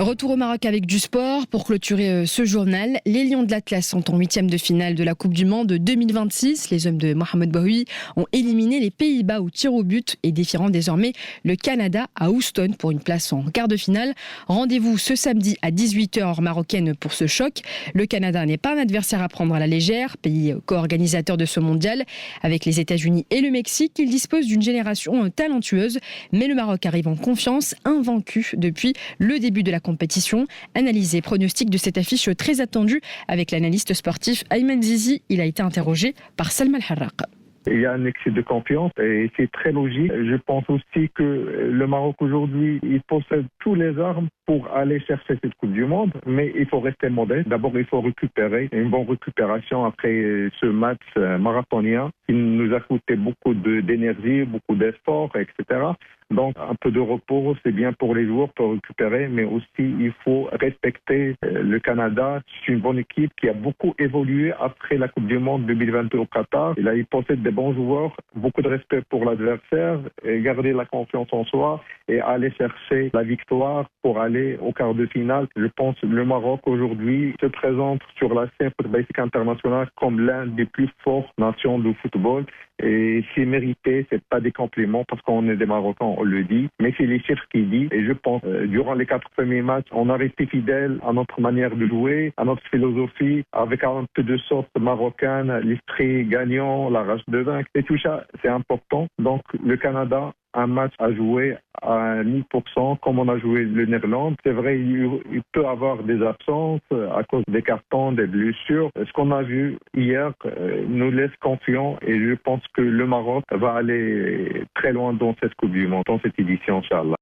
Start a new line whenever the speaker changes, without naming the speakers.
Retour au Maroc avec du sport. Pour clôturer ce journal, les Lions de l'Atlas sont en 8e de finale de la Coupe du Monde 2026. Les hommes de Mohamed Bouhoui ont éliminé les Pays-Bas au tir au but et défieront désormais le Canada à Houston pour une place en quart de finale. Rendez-vous ce samedi à 18h heure marocaine pour ce choc. Le Canada n'est pas un adversaire à prendre à la légère, pays co-organisateur de ce mondial. Avec les États-Unis et le Mexique, il dispose d'une génération talentueuse. Mais le Maroc arrive en confiance, invaincu depuis le début de la compétition. Analyse et pronostic de cette affiche très attendue avec l'analyste sportif Ayman Zizi. Il a été interrogé par Salma Al-Harraq.
Il y a un excès de confiance et c'est très logique. Je pense aussi que le Maroc aujourd'hui, il possède tous les armes pour aller chercher cette Coupe du Monde, mais il faut rester modeste. D'abord, il faut récupérer, une bonne récupération après ce match marathonien qui nous a coûté beaucoup d'énergie, beaucoup d'efforts, etc. Donc, un peu de repos, c'est bien pour les joueurs pour récupérer, mais aussi il faut respecter le Canada. C'est une bonne équipe qui a beaucoup évolué après la Coupe du Monde 2022 au Qatar. Là, il possède des bons joueurs, beaucoup de respect pour l'adversaire, et garder la confiance en soi et aller chercher la victoire pour aller au quart de finale. Je pense que le Maroc aujourd'hui se présente sur la scène footballistique internationale comme l'un des plus fortes nations de football. Et c'est mérité, c'est pas des compliments parce qu'on est des Marocains, on le dit, mais c'est les chiffres qui disent. Et je pense, durant les 4 premiers matchs, on a resté fidèle à notre manière de jouer, à notre philosophie, avec un peu de sorte marocaine, l'esprit gagnant, la rage de vaincre. Et tout ça, c'est important. Donc, le Canada, un match à jouer à 1000%, comme on a joué le Néerlande. C'est vrai, il peut avoir des absences à cause des cartons, des blessures. Ce qu'on a vu hier nous laisse confiants et je pense que le Maroc va aller très loin dans cette Coupe du Monde, dans cette édition, Inch'Allah.